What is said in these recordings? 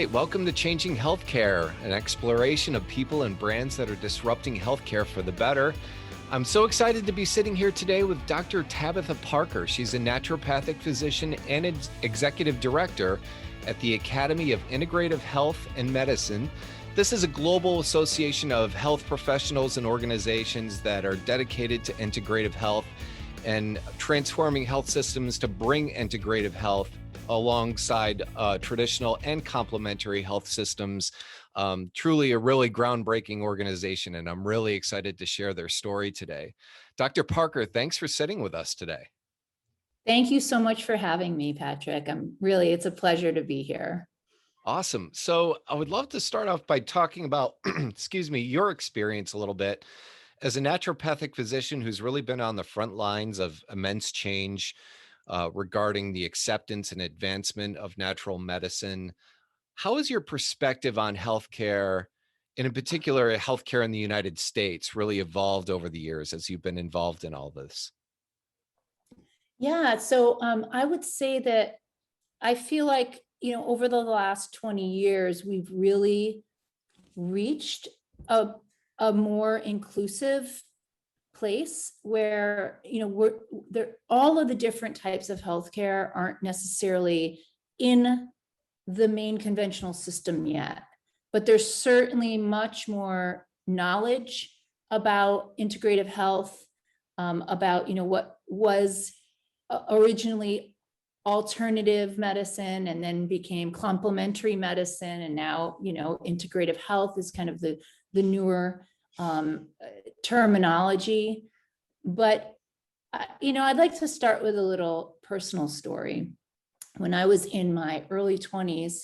right, welcome to Changing Healthcare, an exploration of people and brands that are disrupting healthcare for the better. I'm so excited to be sitting here today with Dr. Tabatha Parker. She's a naturopathic physician and executive director at the Academy of Integrative Health and Medicine. This is a global association of health professionals and organizations that are dedicated to integrative health and transforming health systems to bring integrative health alongside traditional and complementary health systems. Truly a really groundbreaking organization, and I'm really excited to share their story today. Dr. Parker, thanks for sitting with us today. Thank you so much for having me, Patrick. It's a pleasure to be here. Awesome. So I would love to start off by talking about, excuse me, your experience a little bit as a naturopathic physician who's really been on the front lines of immense change regarding the acceptance and advancement of natural medicine. How has your perspective on healthcare, and in particular healthcare in the United States, really evolved over the years as you've been involved in all this? Yeah, so I would say that I feel like, over the last 20 years, we've really reached a more inclusive place where, all of the different types of healthcare aren't necessarily in the main conventional system yet, but there's certainly much more knowledge about integrative health, about, what was originally alternative medicine and then became complementary medicine. And now, integrative health is kind of the newer terminology. But, I'd like to start with a little personal story. When I was in my early 20s,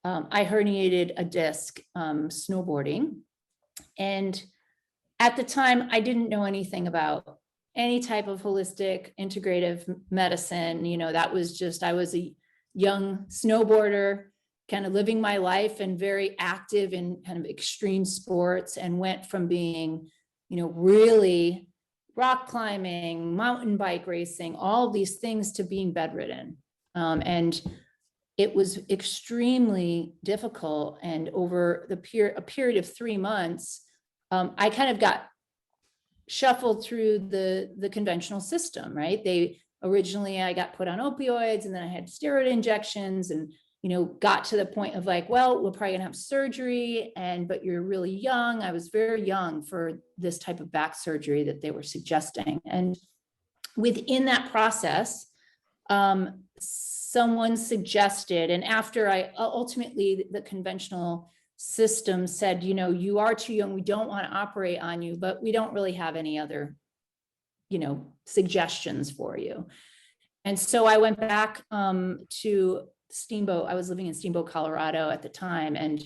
I herniated a disc snowboarding. And at the time, I didn't know anything about any type of holistic integrative medicine. That was just, I was a young snowboarder, kind of living my life and very active in kind of extreme sports, and went from being, really rock climbing, mountain bike racing, all these things, to being bedridden. And it was extremely difficult. And over a period of 3 months, I kind of got shuffled through the conventional system, right? Originally I got put on opioids, and then I had steroid injections, and, got to the point of like, well, we're probably gonna have surgery, but you're really young. I was very young for this type of back surgery that they were suggesting. And within that process, someone suggested, and after I ultimately, the conventional system said, you are too young, we don't want to operate on you, but we don't really have any other, suggestions for you. And so I went back to Steamboat. I was living in Steamboat, Colorado at the time, and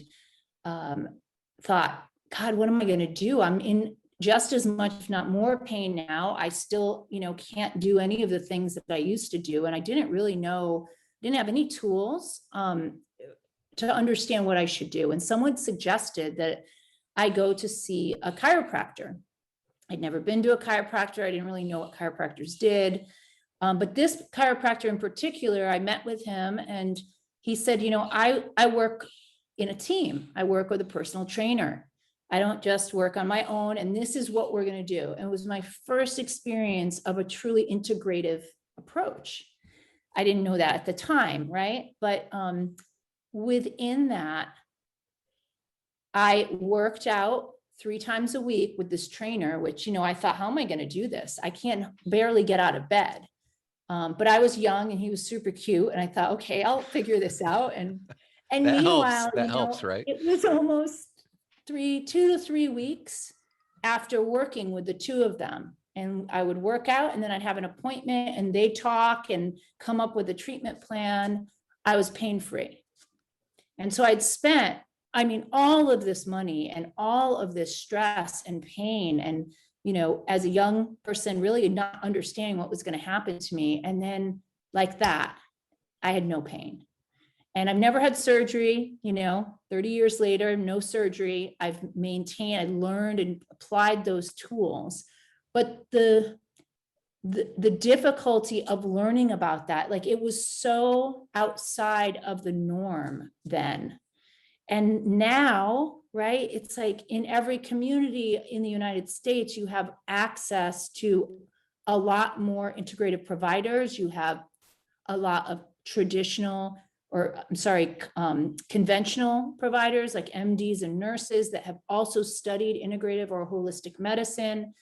thought, God, what am I going to do? I'm in just as much, if not more, pain now. I still, can't do any of the things that I used to do. And I didn't really know, didn't have any tools to understand what I should do. And someone suggested that I go to see a chiropractor. I'd never been to a chiropractor. I didn't really know what chiropractors did. But this chiropractor in particular, I met with him, and he said, I work in a team. I work with a personal trainer. I don't just work on my own, and this is what we're going to do. And it was my first experience of a truly integrative approach. I didn't know that at the time, right? But within that, I worked out 3 times a week with this trainer, which, I thought, how am I going to do this? I can't barely get out of bed. But I was young and he was super cute. And I thought, okay, I'll figure this out. And meanwhile, that helps, right? It was almost 2 to 3 weeks after working with the two of them. And I would work out, and then I'd have an appointment, and they talk and come up with a treatment plan. I was pain-free. And so I'd spent, all of this money and all of this stress and pain, and, as a young person, really not understanding what was going to happen to me. And then like that, I had no pain. And I've never had surgery, 30 years later, no surgery. I've maintained, I learned and applied those tools. But the difficulty of learning about that, like, it was so outside of the norm then. And now, right, it's like in every community in the United States, you have access to a lot more integrative providers. You have a lot of traditional, or I'm sorry, conventional providers like MDs and nurses that have also studied integrative or holistic medicine.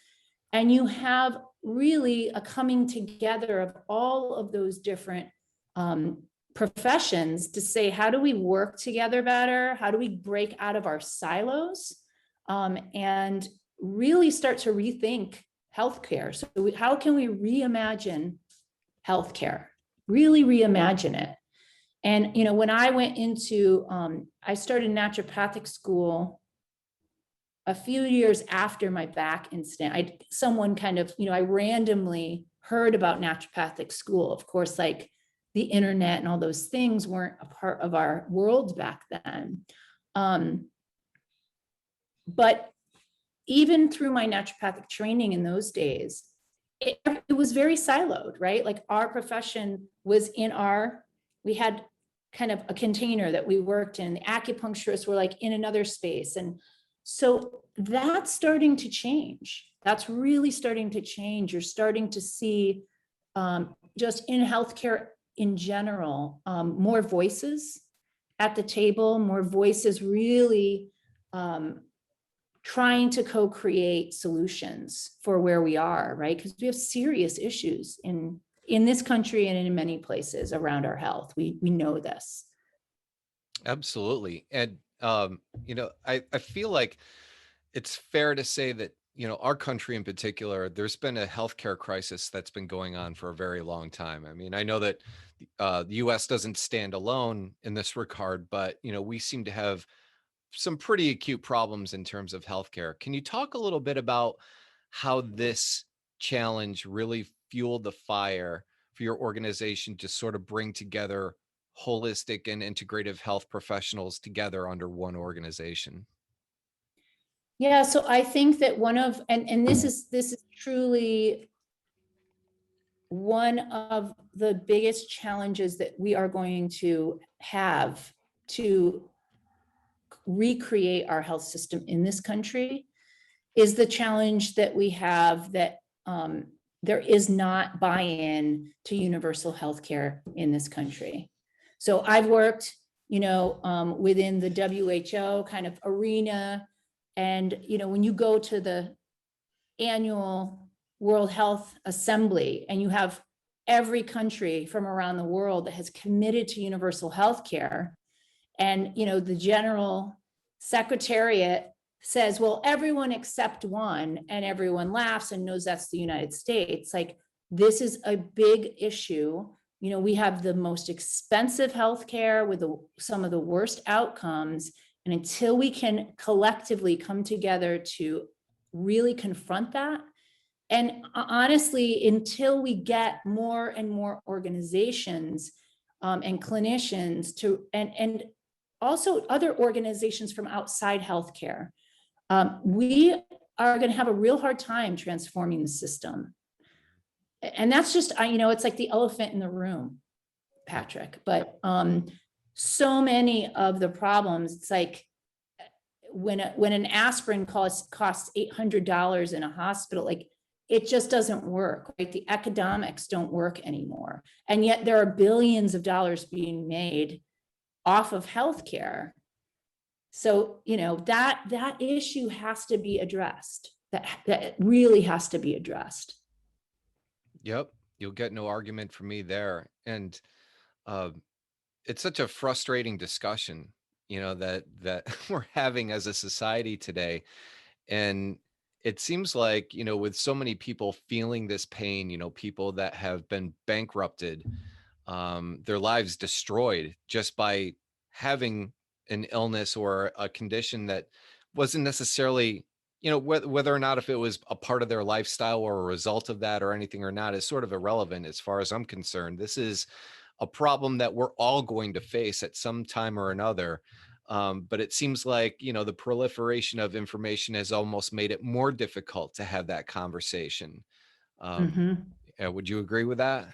And you have really a coming together of all of those different professions to say, how do we work together better? How do we break out of our silos and really start to rethink healthcare? So how can we reimagine healthcare? Really reimagine it. And, you know, when I went into, I started naturopathic school a few years after my back incident. Someone kind of, you know, I randomly heard about naturopathic school. Of course, like the internet and all those things weren't a part of our world back then. But even through my naturopathic training in those days, it was very siloed, right? Like our profession was we had kind of a container that we worked in. The acupuncturists were like in another space. And so that's starting to change. That's really starting to change. You're starting to see just in healthcare in general, more voices at the table, more voices really trying to co-create solutions for where we are, right? Because we have serious issues in this country and in many places around our health. We know this. Absolutely. And, you know, I feel like it's fair to say that, you know, our country in particular, there's been a healthcare crisis that's been going on for a very long time. I mean, I know that the US doesn't stand alone in this regard, but, you know, we seem to have some pretty acute problems in terms of healthcare. Can you talk a little bit about how this challenge really fueled the fire for your organization to sort of bring together holistic and integrative health professionals together under one organization? Yeah, so I think that and this is truly one of the biggest challenges that we are going to have to recreate our health system in this country is the challenge that we have that there is not buy-in to universal health care in this country. So I've worked, you know, within the WHO kind of arena. And, you know, when you go to the annual World Health Assembly and you have every country from around the world that has committed to universal health care, and, you know, the general secretariat says, well, everyone except one, and everyone laughs and knows that's the United States. Like, this is a big issue. You know, we have the most expensive healthcare with some of the worst outcomes. And until we can collectively come together to really confront that, and honestly, until we get more and more organizations and clinicians to, and also other organizations from outside healthcare, we are going to have a real hard time transforming the system. And that's just, you know, it's like the elephant in the room, Patrick. But so many of the problems, it's like when an aspirin costs $800 in a hospital, like it just doesn't work, right? The economics don't work anymore. And yet there are billions of dollars being made off of healthcare. So, you know, that issue has to be addressed. That really has to be addressed. Yep. You'll get no argument from me there. And it's such a frustrating discussion, you know, that we're having as a society today. And it seems like, you know, with so many people feeling this pain, you know, people that have been bankrupted, their lives destroyed just by having an illness or a condition that wasn't necessarily, you know, whether or not if it was a part of their lifestyle or a result of that or anything or not is sort of irrelevant as far as I'm concerned. This is a problem that we're all going to face at some time or another. But it seems like, you know, the proliferation of information has almost made it more difficult to have that conversation. Um, Mm-hmm. Would you agree with that?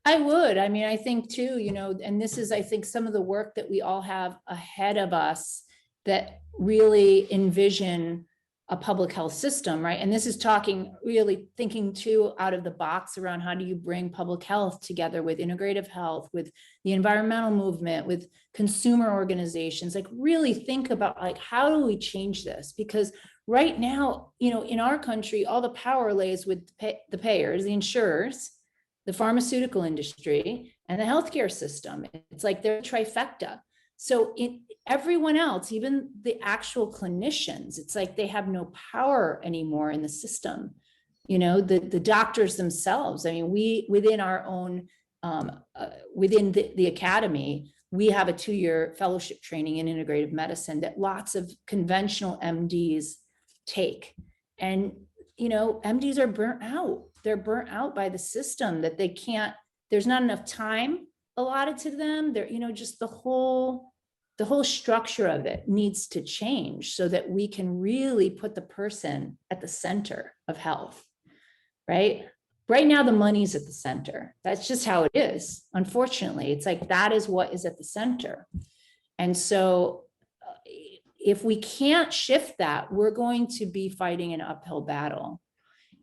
I would. I mean, I think too, and this is, I think, some of the work that we all have ahead of us that really envision a public health system, right? And this is talking, really thinking too out of the box around how do you bring public health together with integrative health, with the environmental movement, with consumer organizations, like really think about like, how do we change this? Because right now, in our country, all the power lays with the payers, the insurers, the pharmaceutical industry, and the healthcare system. It's like they're trifecta. So everyone else, even the actual clinicians, it's like they have no power anymore in the system. The doctors themselves. I mean, we within our own within the academy, we have a 2-year fellowship training in integrative medicine that lots of conventional MDs take, and MDs are burnt out. They're burnt out by the system, that they can't, there's not enough time allotted to them. They're, just the whole structure of it needs to change so that we can really put the person at the center of health, right? Right now, the money's at the center. That's just how it is. Unfortunately, it's like that is what is at the center. And so if we can't shift that, we're going to be fighting an uphill battle.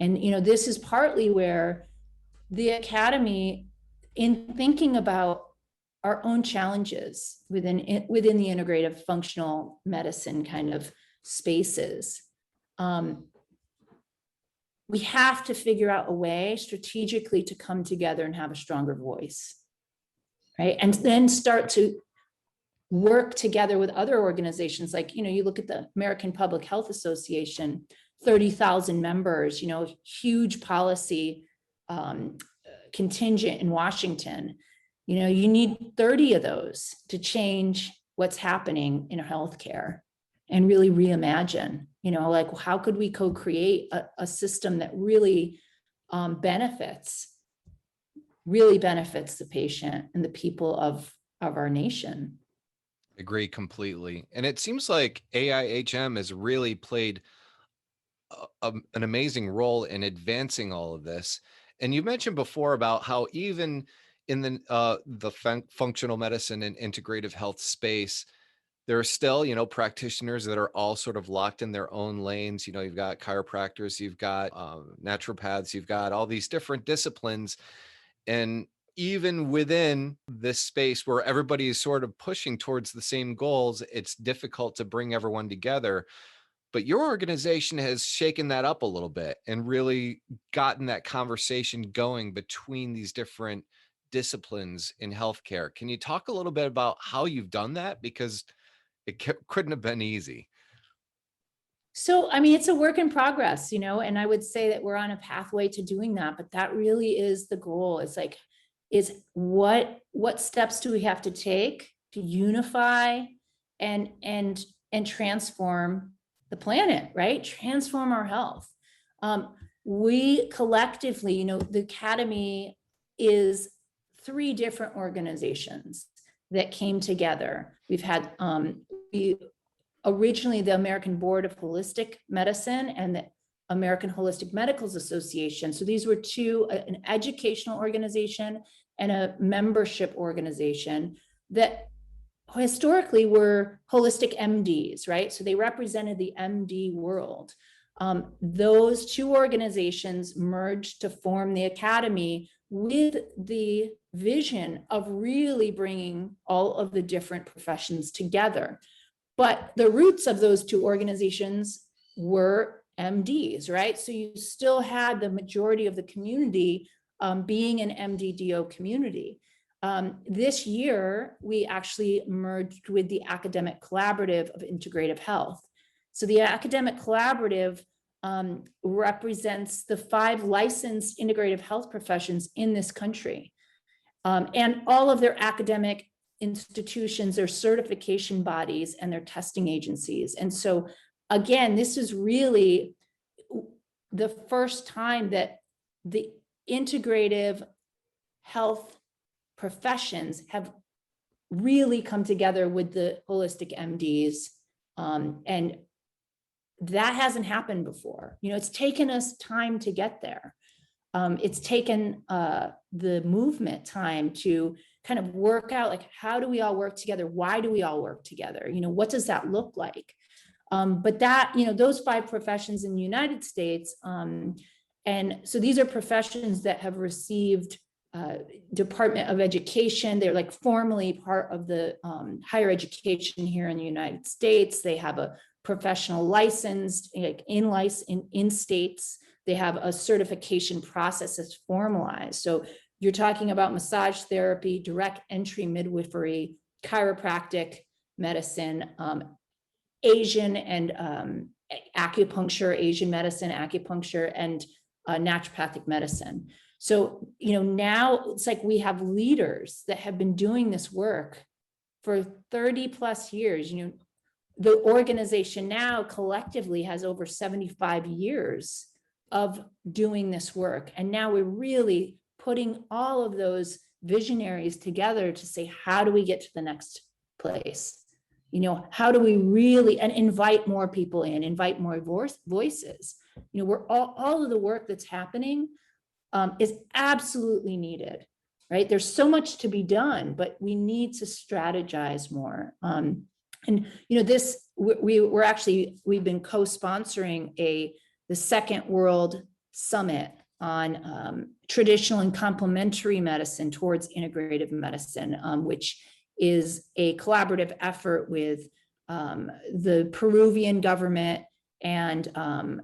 And, this is partly where the academy, in thinking about our own challenges within the integrative functional medicine kind of spaces, we have to figure out a way strategically to come together and have a stronger voice, right? And then start to work together with other organizations. Like, you look at the American Public Health Association, 30,000 members, huge policy contingent in Washington. You need 30 of those to change what's happening in healthcare and really reimagine, like how could we co-create a system that really benefits the patient and the people of our nation. Agree completely. And it seems like AIHM has really played an amazing role in advancing all of this. And you mentioned before about how even in the functional medicine and integrative health space, there are still, practitioners that are all sort of locked in their own lanes. You've got chiropractors, you've got naturopaths, you've got all these different disciplines. And even within this space where everybody is sort of pushing towards the same goals, it's difficult to bring everyone together. But your organization has shaken that up a little bit and really gotten that conversation going between these different disciplines in healthcare. Can you talk a little bit about how you've done that? Because it couldn't have been easy. So, I mean, it's a work in progress, and I would say that we're on a pathway to doing that, but that really is the goal. It's like, what steps do we have to take to unify and transform the planet, right? Transform our health. We collectively, the academy is 3 different organizations that came together. We've had originally the American Board of Holistic Medicine and the American Holistic Medicals Association. So these were 2, an educational organization and a membership organization that historically were holistic MDs, right? So they represented the MD world. Those 2 organizations merged to form the academy with the vision of really bringing all of the different professions together. But the roots of those 2 organizations were MDs, right? So you still had the majority of the community being an MDDO community. This year, we actually merged with the Academic Collaborative of Integrative Health. So the Academic Collaborative represents the 5 licensed integrative health professions in this country. And all of their academic institutions, their certification bodies, and their testing agencies. And so, again, this is really the first time that the integrative health professions have really come together with the holistic MDs. And that hasn't happened before. It's taken us time to get there. It's taken the movement time to kind of work out, like, how do we all work together? Why do we all work together? What does that look like? But that, those 5 professions in the United States, and so these are professions that have received Department of Education. They're like formally part of the higher education here in the United States. They have a professional license, like in states. They have a certification process that's formalized. So you're talking about massage therapy, direct entry midwifery, chiropractic medicine, Asian and acupuncture, Asian medicine, acupuncture, and naturopathic medicine. So, now it's like we have leaders that have been doing this work for 30 plus years. The organization now collectively has over 75 years of doing this work. And now we're really putting all of those visionaries together to say, how do we get to the next place? How do we really, and invite more people in, invite more voices? We're all of the work that's happening is absolutely needed, right? There's so much to be done, but we need to strategize more. And this, we've been co-sponsoring the Second World Summit on traditional and complementary medicine towards integrative medicine, which is a collaborative effort with the Peruvian government and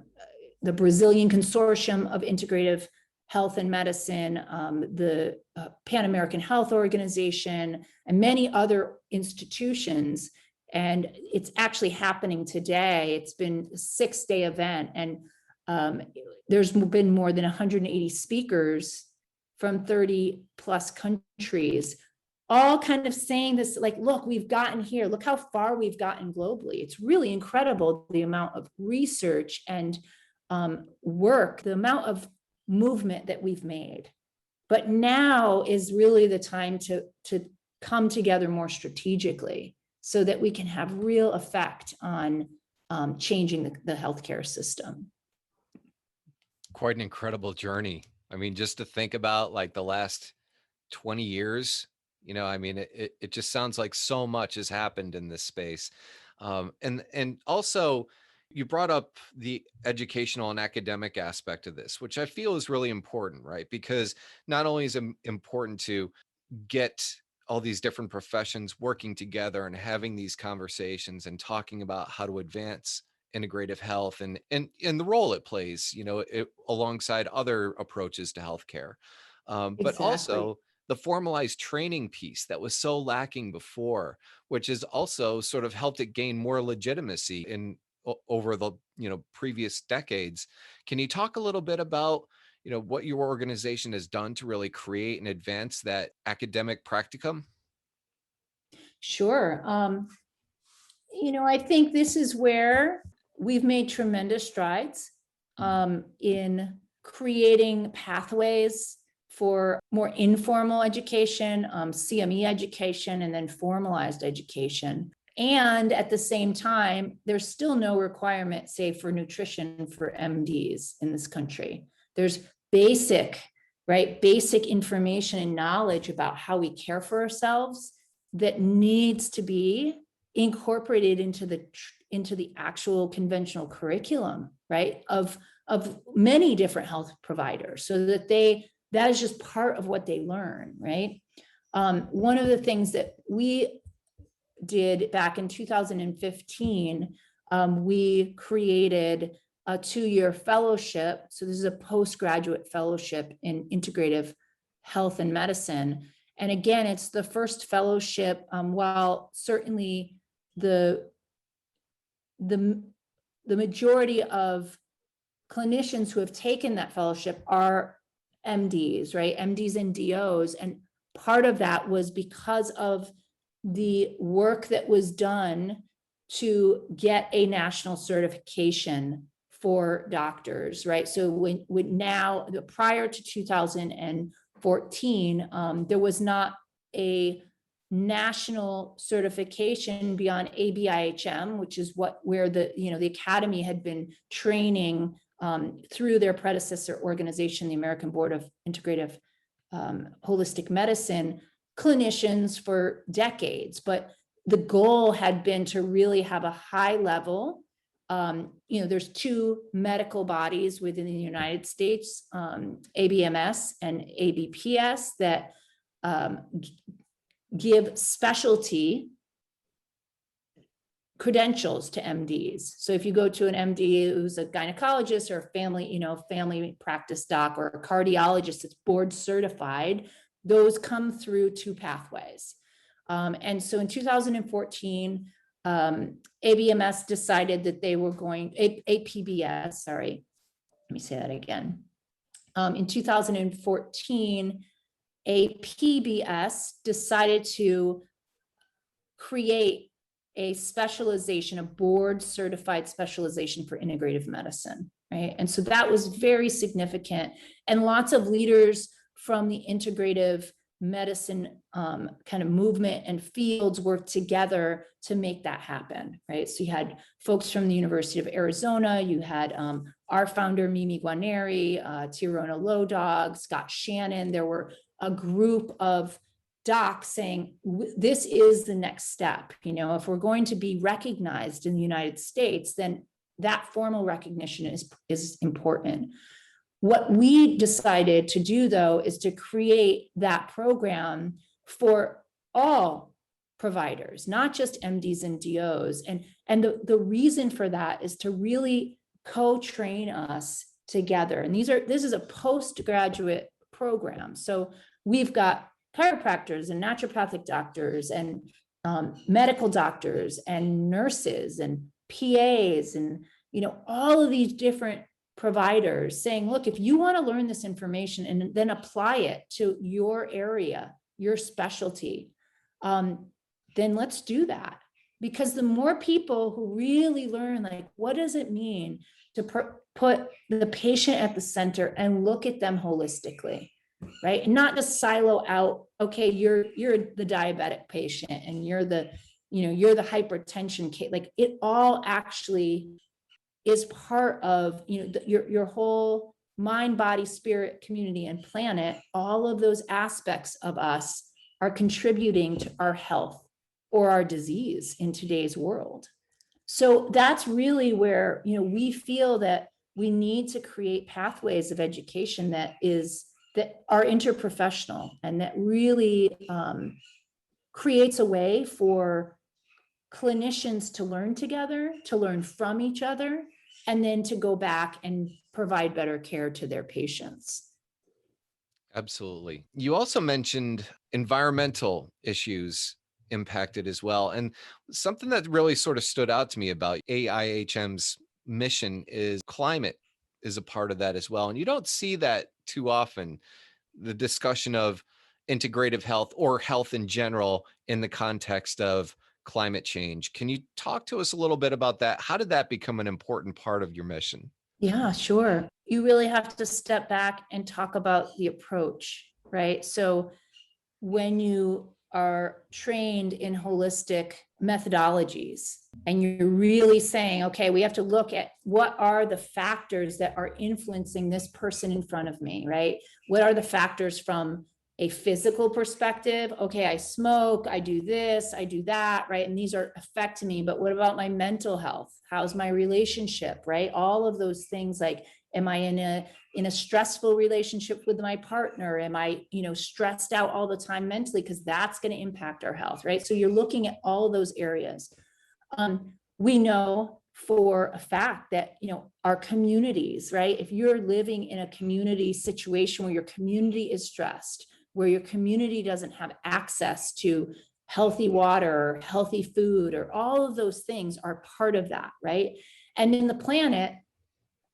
the Brazilian Consortium of Integrative Health and Medicine, the Pan American Health Organization, and many other institutions. And it's actually happening today. It's been a 6-day event, and there's been more than 180 speakers from 30 plus countries, all kind of saying this, like, look, we've gotten here. Look how far we've gotten globally. It's really incredible, the amount of research and work, the amount of movement that we've made. But now is really the time to come together more strategically so that we can have real effect on changing the healthcare system. Quite an incredible journey. I mean, just to think about like the last 20 years, it just sounds like so much has happened in this space. And also you brought up the educational and academic aspect of this, which I feel is really important, right? Because not only is it important to get all these different professions working together and having these conversations and talking about how to advance integrative health and the role it plays, alongside other approaches to healthcare. But also the formalized training piece that was so lacking before, which has also sort of helped it gain more legitimacy over the previous decades. Can you talk a little bit about what your organization has done to really create and advance that academic practicum? Sure. I think this is where we've made tremendous strides in creating pathways for more informal education, CME education, and then formalized education. And at the same time, there's still no requirement, say, for nutrition for MDs in this country. There's basic information and knowledge about how we care for ourselves that needs to be incorporated into the actual conventional curriculum, right, of many different health providers, so that that is just part of what they learn, right? One of the things that we did back in 2015, we created a 2-year fellowship. So this is a postgraduate fellowship in integrative health and medicine. And again, it's the first fellowship, while certainly the majority of clinicians who have taken that fellowship are MDs, right? MDs and DOs. And part of that was because of the work that was done to get a national certification for doctors, right? So when now, prior to 2014, there was not a national certification beyond AIHM, which is where the Academy had been training through their predecessor organization, the American Board of Integrative Holistic Medicine, clinicians for decades. But the goal had been to really have a high level. There's two medical bodies within the United States, ABMS and ABPS, that give specialty credentials to MDs. So if you go to an MD who's a gynecologist or a family practice doc, or a cardiologist that's board certified, those come through two pathways. And so in 2014, ABMS decided that they were going, APBS, sorry, let me say that again. In 2014, APBS decided to create a specialization, a board certified specialization for integrative medicine, right? And so that was very significant. And lots of leaders from the integrative medicine kind of movement and fields worked together to make that happen, right? So you had folks from the University of Arizona, you had our founder, Mimi Guarneri, Tirona Lodog, Scott Shannon. There were a group of docs saying, this is the next step. If we're going to be recognized in the United States, then that formal recognition is important. What we decided to do, though, is to create that program for all providers, not just MDs and DOs. And the reason for that is to really co-train us together. And this is a postgraduate program. So we've got chiropractors and naturopathic doctors and medical doctors and nurses and PAs and, all of these different providers saying, look, if you want to learn this information and then apply it to your area, your specialty, then let's do that. Because the more people who really learn, like, what does it mean to put the patient at the center and look at them holistically, right? And not just silo out, okay, you're the diabetic patient and you're the hypertension case. Like, it all actually is part of, your whole mind, body, spirit, community, and planet. All of those aspects of us are contributing to our health or our disease in today's world. So that's really where, we feel that we need to create pathways of education that are interprofessional and that really creates a way for clinicians to learn together, to learn from each other, and then to go back and provide better care to their patients. Absolutely. You also mentioned environmental issues impacted as well. And something that really sort of stood out to me about AIHM's mission is climate is a part of that as well. And you don't see that too often, the discussion of integrative health or health in general in the context of climate change. Can you talk to us a little bit about that? How did that become an important part of your mission? Yeah, sure. You really have to step back and talk about the approach, right? So when you are trained in holistic methodologies and you're really saying, okay, we have to look at what are the factors that are influencing this person in front of me, right? What are the factors from a physical perspective? Okay, I smoke, I do this, I do that, right? And these are affecting me, but what about my mental health? How's my relationship, right? All of those things, like, am I in a stressful relationship with my partner? Am I, stressed out all the time mentally? Because that's going to impact our health, right? So you're looking at all of those areas. We know for a fact that, our communities, right? If you're living in a community situation where your community is stressed, where your community doesn't have access to healthy water, healthy food, or all of those things are part of that, right? And in the planet,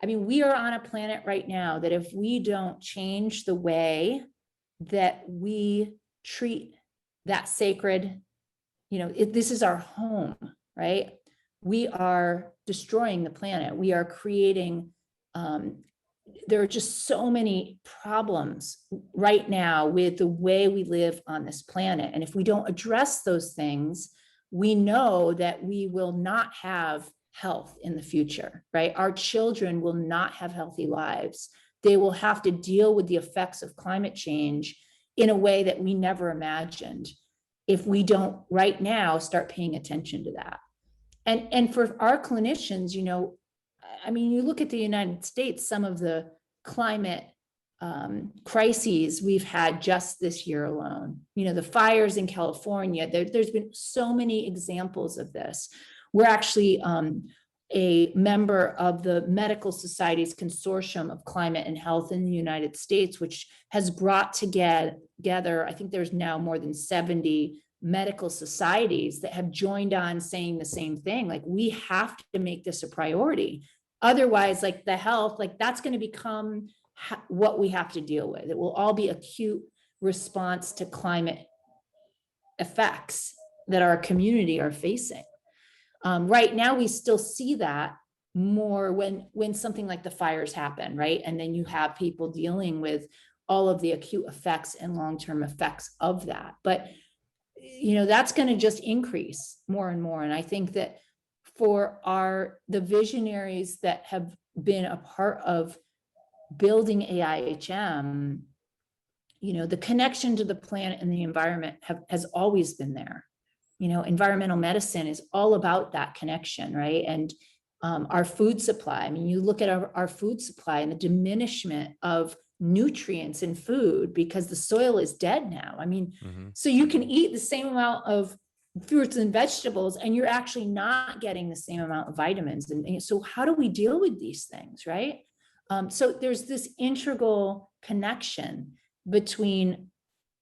we are on a planet right now that if we don't change the way that we treat that sacred, this is our home, right? We are destroying the planet. We are creating, there are just so many problems right now with the way we live on this planet. And if we don't address those things, we know that we will not have health in the future, right? Our children will not have healthy lives. They will have to deal with the effects of climate change in a way that we never imagined if we don't right now start paying attention to that. And for our clinicians, you know, I mean, you look at the United States, some of the climate crises we've had just this year alone, you know, the fires in California, there's been so many examples of this. We're actually a member of the Medical Society's Consortium of Climate and Health in the United States, which has brought together, I think there's now more than 70 medical societies that have joined on saying the same thing. Like, we have to make this a priority. Otherwise, like the health, like that's going to become what we have to deal with. It will all be acute response to climate effects that our community are facing. Right now, we still see that more when something like the fires happen, right? And then you have people dealing with all of the acute effects and long-term effects of that. But, you know, that's going to just increase more and more. And I think that for the visionaries that have been a part of building AIHM, you know, the connection to the planet and the environment has always been there. You know, environmental medicine is all about that connection, right? And our food supply, I mean, you look at our food supply and the diminishment of nutrients in food because the soil is dead now. I mean, so you can eat the same amount of fruits and vegetables and you're actually not getting the same amount of vitamins. And so how do we deal with these things, right? So there's this integral connection between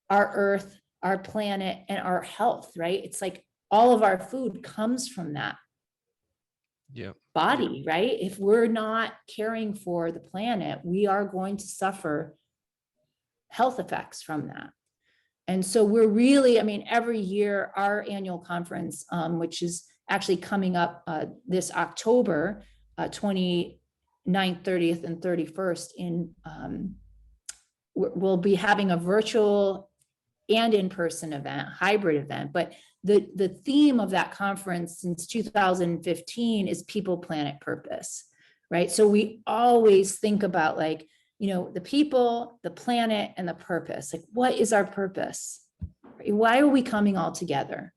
our earth, our planet, and our health, right? It's like all of our food comes from that body, right? If we're not caring for the planet, we are going to suffer health effects from that. And so we're really, I mean, every year, our annual conference, which is actually coming up this October, 29th, 30th, and 31st, we'll be having a virtual and in-person event, hybrid event. But the theme of that conference since 2015 is people, planet, purpose, right? So we always think about, like, you know, the people, the planet, and the purpose. Like, what is our purpose? Why are we coming all together,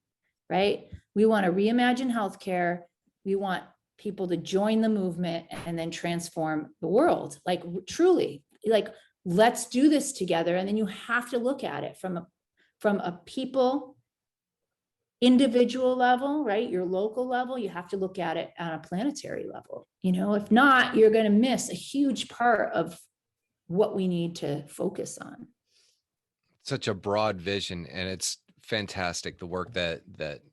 right? We want to reimagine healthcare. We want people to join the movement and then transform the world. Like, truly, like, let's do this together. And then you have to look at it from a people, individual level, right? Your local level. You have to look at it on a planetary level. You know, if not, you're going to miss a huge part of what we need to focus on. Such a broad vision, and it's fantastic the work that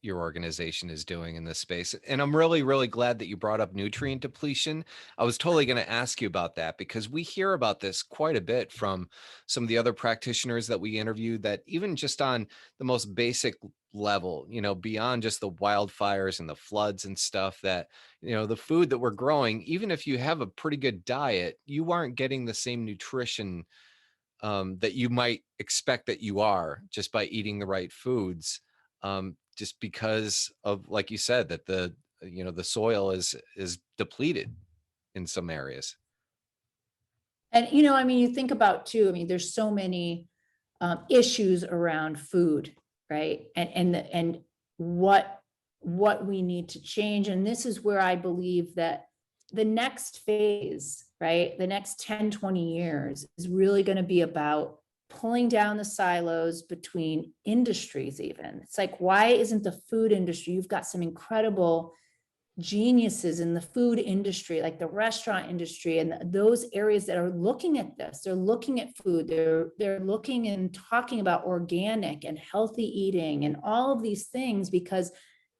your organization is doing in this space. And I'm really glad that you brought up nutrient depletion. I was totally going to ask you about that because we hear about this quite a bit from some of the other practitioners that we interviewed, that even just on the most basic level, you know, beyond just the wildfires and the floods and stuff, that, you know, the food that we're growing, even if you have a pretty good diet, you aren't getting the same nutrition that you might expect that you are just by eating the right foods, just because of, like you said, that the soil is depleted in some areas. And, you know, I mean, you think about too, I mean, there's so many issues around food, right? And what we need to change. And this is where I believe that the next phase, right, the next 10, 20 years is really going to be about pulling down the silos between industries even. It's like, why isn't the food industry? You've got some incredible geniuses in the food industry, like the restaurant industry and those areas that are looking at this. They're looking at food. They're looking and talking about organic and healthy eating and all of these things because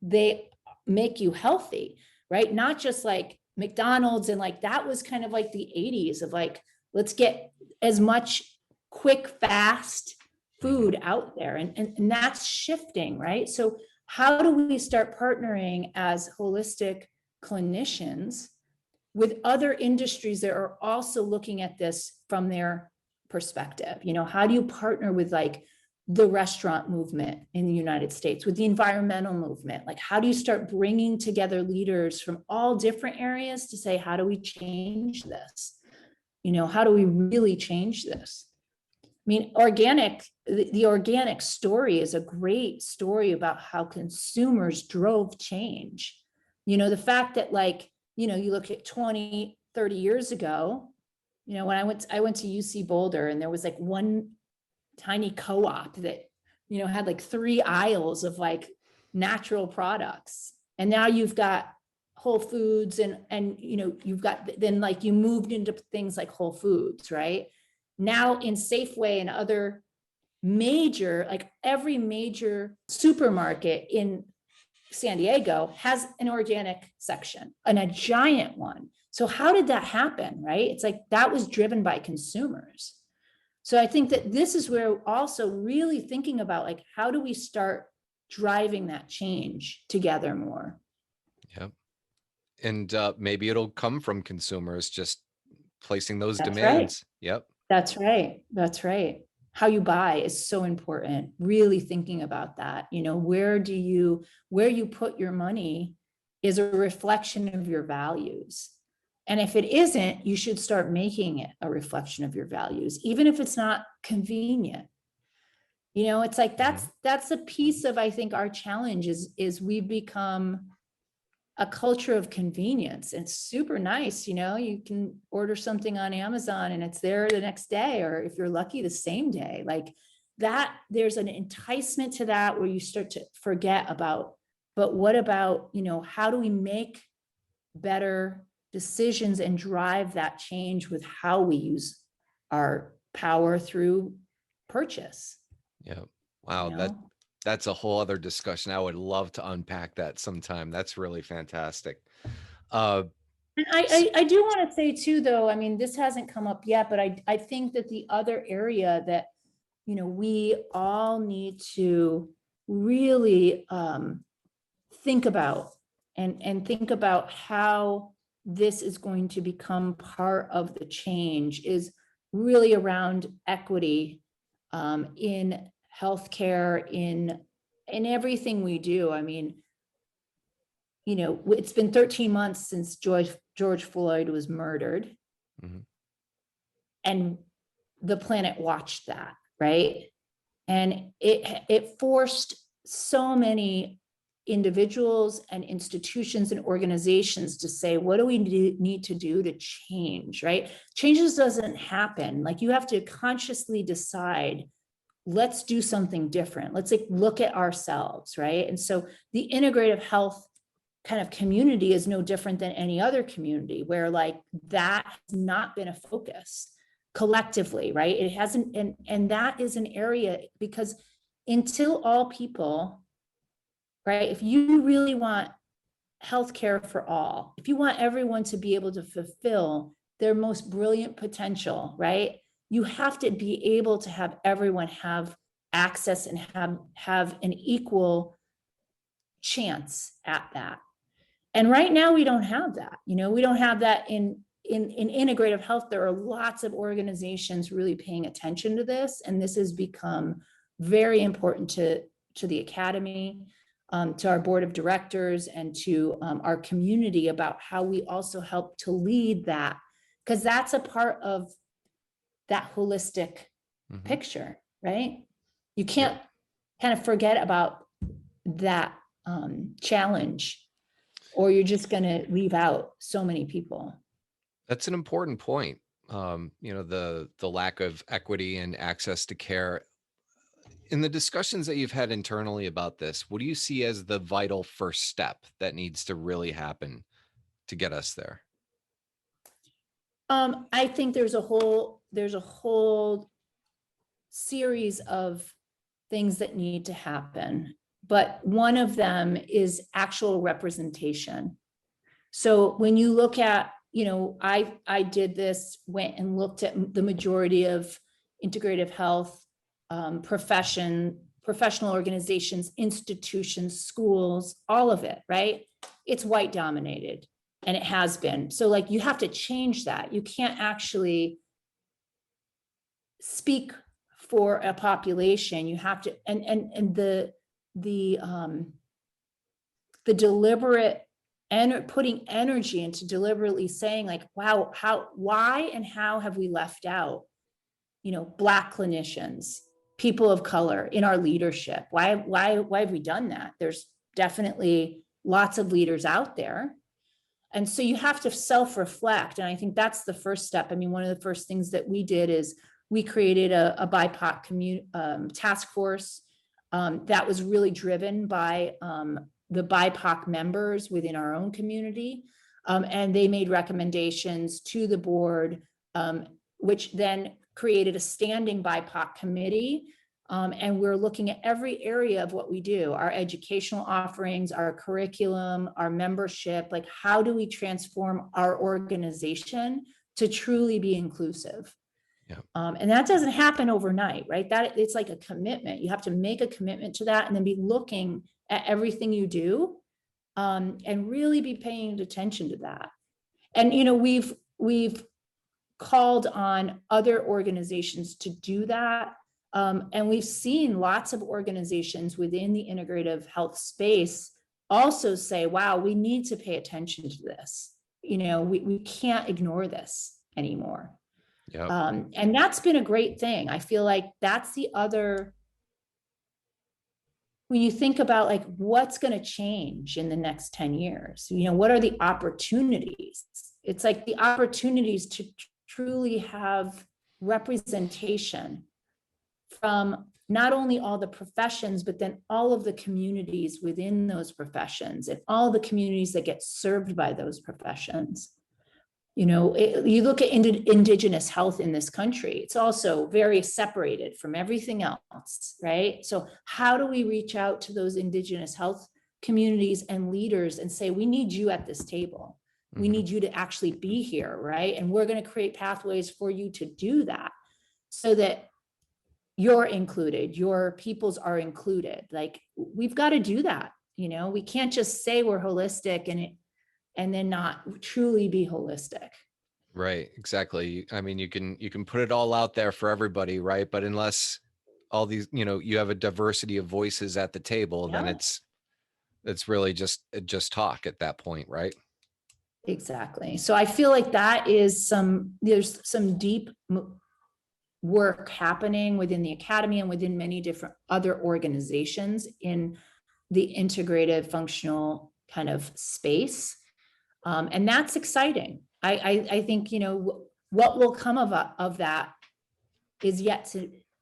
they make you healthy, right? Not just like McDonald's, and like that was kind of like the 80s of like, let's get as much quick, fast food out there. And that's shifting, right? So how do we start partnering as holistic clinicians with other industries that are also looking at this from their perspective? You know, how do you partner with like the restaurant movement in the United States, with the environmental movement. Like, how do you start bringing together leaders from all different areas to say, how do we change this? How do we really change this? I mean, the organic story is a great story about how consumers drove change. The fact that, like, you look at 20, 30 years ago, when I went to UC Boulder, and there was like one tiny co-op that, had like 3 aisles of like natural products. And now you've got Whole Foods and you've got, then like you moved into things like Whole Foods, right? Now in Safeway and other major, like every major supermarket in San Diego has an organic section, and a giant one. So how did that happen, right? It's like that was driven by consumers. So I think that this is where also really thinking about, like, how do we start driving that change together more? Yep. And maybe it'll come from consumers just placing those That's demands. Right. Yep. That's right. That's right. How you buy is so important. Really thinking about that. Where you put your money is a reflection of your values. And if it isn't, you should start making it a reflection of your values, even if it's not convenient. It's like that's a piece of, I think, our challenge is we've become a culture of convenience. It's super nice. You can order something on Amazon and it's there the next day, or if you're lucky, the same day. Like that, there's an enticement to that where you start to forget about, but what about, how do we make better decisions and drive that change with how we use our power through purchase? Yeah. Wow. That's a whole other discussion. I would love to unpack that sometime. That's really fantastic. And I do want to say too, though, I mean, this hasn't come up yet, but I think that the other area that, we all need to really think about and think about how this is going to become part of the change is really around equity in healthcare, in everything we do. I mean, it's been 13 months since George Floyd was murdered. Mm-hmm. And the planet watched that, right? And it forced so many individuals and institutions and organizations to say, what do we need to do to change, right? Changes doesn't happen. Like, you have to consciously decide, let's do something different. Let's look at ourselves, right? And so the integrative health kind of community is no different than any other community where, like, that has not been a focus collectively, right? It hasn't, and that is an area, because until all people, right, if you really want healthcare for all, if you want everyone to be able to fulfill their most brilliant potential, right, you have to be able to have everyone have access and have an equal chance at that. And right now we don't have that. We don't have that in integrative health. There are lots of organizations really paying attention to this, and this has become very important to the academy, to our board of directors, and to our community about how we also help to lead that, because that's a part of that holistic picture, right? You can't kind of forget about that challenge, or you're just going to leave out so many people. That's an important point. The lack of equity and access to care. In the discussions that you've had internally about this, what do you see as the vital first step that needs to really happen to get us there? I think there's a whole series of things that need to happen, but one of them is actual representation. So when you look at, I did this, went and looked at the majority of integrative health professional organizations, institutions, schools, all of it, right? It's white dominated, and it has been. So, like, you have to change that. You can't actually speak for a population, you have to, and the deliberate and putting energy into deliberately saying like, wow, why and how have we left out, Black clinicians, people of color in our leadership? Why have we done that? There's definitely lots of leaders out there. And so you have to self-reflect. And I think that's the first step. I mean, one of the first things that we did is we created a BIPOC task force that was really driven by the BIPOC members within our own community. And they made recommendations to the board, which then created a standing BIPOC committee. And we're looking at every area of what we do, our educational offerings, our curriculum, our membership, like how do we transform our organization to truly be inclusive? Yeah. And that doesn't happen overnight, right? That it's like a commitment. You have to make a commitment to that and then be looking at everything you do and really be paying attention to that. And, we've called on other organizations to do that. And we've seen lots of organizations within the integrative health space also say, wow, we need to pay attention to this. We can't ignore this anymore. Yep. And that's been a great thing. I feel like that's the other, when you think about like what's going to change in the next 10 years, what are the opportunities? It's like the opportunities to truly have representation from not only all the professions, but then all of the communities within those professions and all the communities that get served by those professions. You look at indigenous health in this country, it's also very separated from everything else, right? So how do we reach out to those indigenous health communities and leaders and say, we need you at this table. We need you to actually be here, right? And we're going to create pathways for you to do that so that you're included, your peoples are included. Like we've got to do that. We can't just say we're holistic and then not truly be holistic. Right. Exactly. I mean, you can put it all out there for everybody, right? But unless all these, you have a diversity of voices at the table, then it's really just talk at that point, right? Exactly. So I feel like there's some deep work happening within the academy and within many different other organizations in the integrative functional kind of space. And that's exciting. I think, what will come of that is yet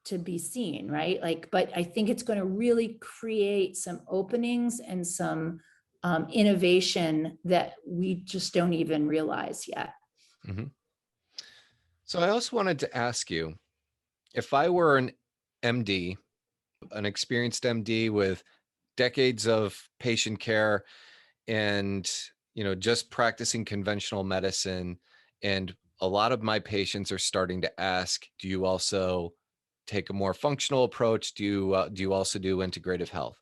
to be seen, right? But I think it's going to really create some openings and some innovation that we just don't even realize yet. Mm-hmm. So I also wanted to ask you, if I were an MD, an experienced MD with decades of patient care and, just practicing conventional medicine, and a lot of my patients are starting to ask, do you also take a more functional approach? Do you also do integrative health?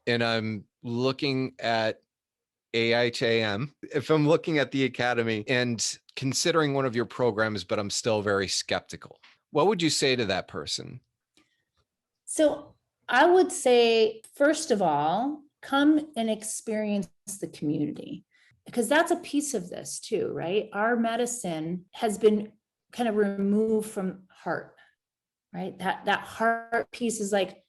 And I'm looking at AIHM, if I'm looking at the academy and considering one of your programs, but I'm still very skeptical. What would you say to that person? So I would say, first of all, come and experience the community, because that's a piece of this too, right? Our medicine has been kind of removed from heart, right? That heart piece is like,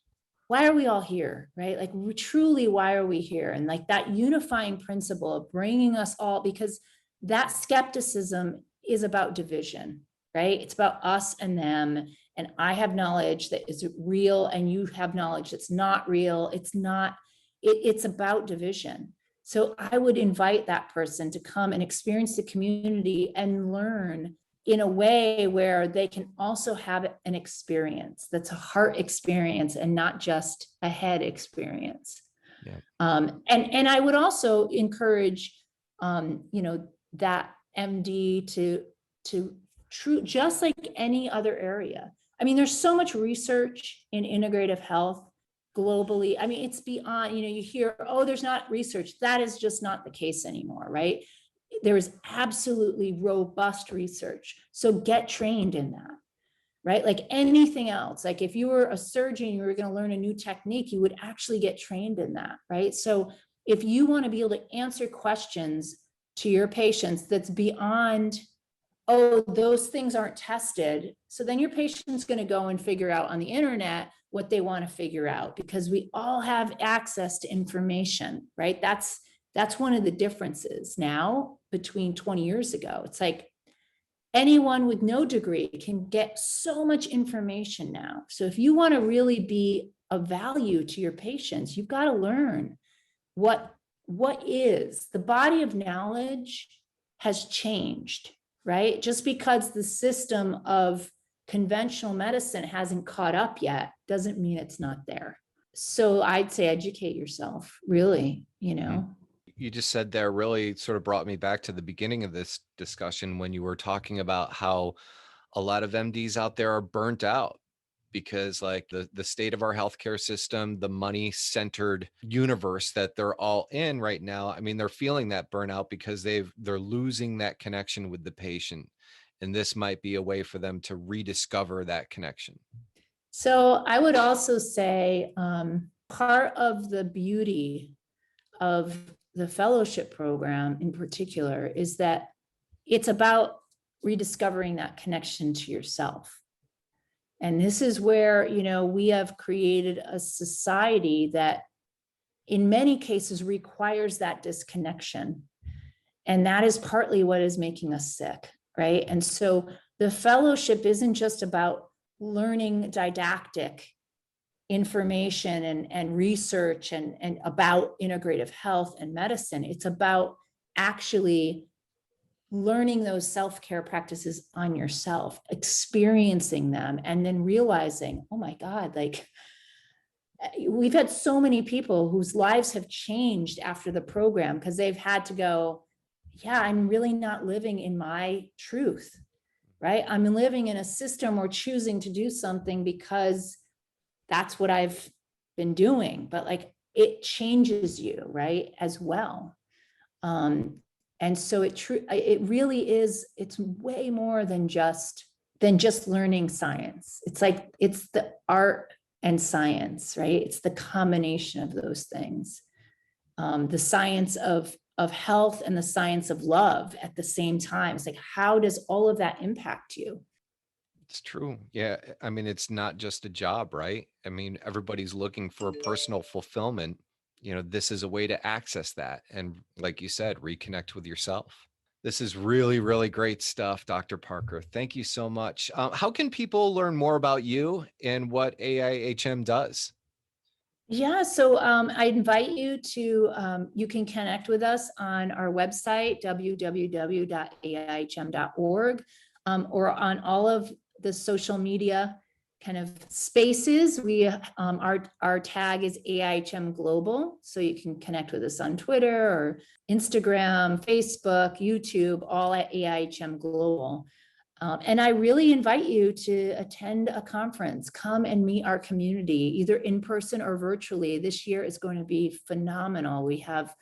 why are we all here, right? Like truly, why are we here? And like that unifying principle of bringing us all, because that skepticism is about division, right? It's about us and them. And I have knowledge that is real and you have knowledge that's not real. It's about division. So I would invite that person to come and experience the community and learn in a way where they can also have an experience that's a heart experience and not just a head experience. Yeah. And I would also encourage, that MD to just like any other area. I mean, there's so much research in integrative health globally. I mean, it's beyond, you hear, oh, there's not research. That is just not the case anymore, right? There is absolutely robust research. So get trained in that. right? Like anything else, like if you were a surgeon, you were going to learn a new technique, you would actually get trained in that, right? So if you want to be able to answer questions to your patients that's beyond, oh, those things aren't tested, so then your patient's going to go and figure out on the internet what they want to figure out, because we all have access to information, right? That's one of the differences now between 20 years ago. It's like anyone with no degree can get so much information now. So if you want to really be of value to your patients, you've got to learn what is the body of knowledge has changed, right? Just because the system of conventional medicine hasn't caught up yet doesn't mean it's not there. So I'd say educate yourself, really, You just said there really sort of brought me back to the beginning of this discussion when you were talking about how a lot of MDs out there are burnt out because like the state of our healthcare system, the money centered universe that they're all in right now. I mean, they're feeling that burnout because they're losing that connection with the patient. And this might be a way for them to rediscover that connection. So I would also say part of the beauty of the fellowship program in particular is that it's about rediscovering that connection to yourself. And this is where, we have created a society that in many cases requires that disconnection. And that is partly what is making us sick, right? And so the fellowship isn't just about learning didactic information and research and about integrative health and medicine. It's about actually learning those self-care practices on yourself, experiencing them, and then realizing, oh my God, like we've had so many people whose lives have changed after the program because they've had to go, yeah, I'm really not living in my truth, right? I'm living in a system or choosing to do something because that's what I've been doing, but like it changes you, right, as well. And so it really is, it's way more than just learning science. It's like, it's the art and science, right? It's the combination of those things. The science of health and the science of love at the same time. It's like, how does all of that impact you? It's true. Yeah. I mean, it's not just a job, right? I mean, everybody's looking for personal fulfillment. This is a way to access that. And like you said, reconnect with yourself. This is really, really great stuff, Dr. Parker. Thank you so much. How can people learn more about you and what AIHM does? Yeah, so I invite you to, you can connect with us on our website, www.aihm.org, or on all of the social media kind of spaces. Our tag is AIHM Global, so you can connect with us on Twitter or Instagram, Facebook, YouTube, all at AIHM Global. And I really invite you to attend a conference, come and meet our community, either in person or virtually. This year is going to be phenomenal. We have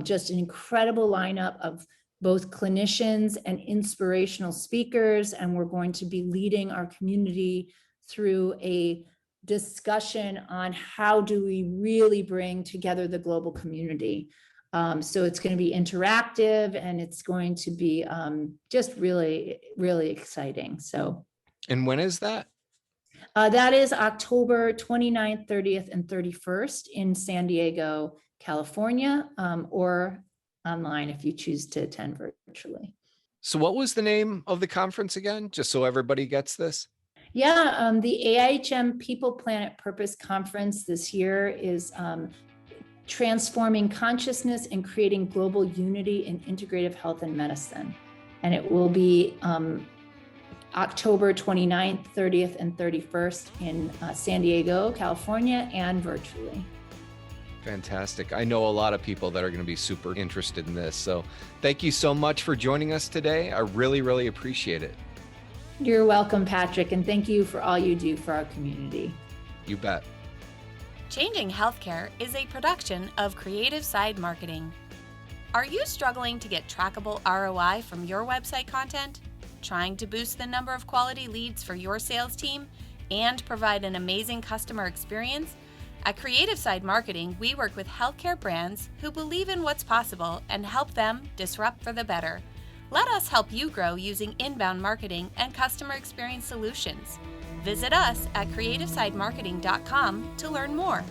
just an incredible lineup of both clinicians and inspirational speakers, and we're going to be leading our community through a discussion on how do we really bring together the global community. So it's going to be interactive and it's going to be just really, really exciting. So, And when is that? That is October 29th, 30th, and 31st in San Diego, California, or online if you choose to attend virtually. So what was the name of the conference again? Just so everybody gets this. Yeah, the AIHM People, Planet, Purpose Conference this year is transforming consciousness and creating global unity in integrative health and medicine. And it will be October 29th, 30th, and 31st in San Diego, California, and virtually. Fantastic. I know a lot of people that are going to be super interested in this. So thank you so much for joining us today. I really, really appreciate it. You're welcome, Patrick, and thank you for all you do for our community. You bet. Changing Healthcare is a production of Creative Side Marketing. Are you struggling to get trackable ROI from your website content? trying to boost the number of quality leads for your sales team and provide an amazing customer experience? At Creative Side Marketing, we work with healthcare brands who believe in what's possible and help them disrupt for the better. Let us help you grow using inbound marketing and customer experience solutions. Visit us at creativesidemarketing.com to learn more.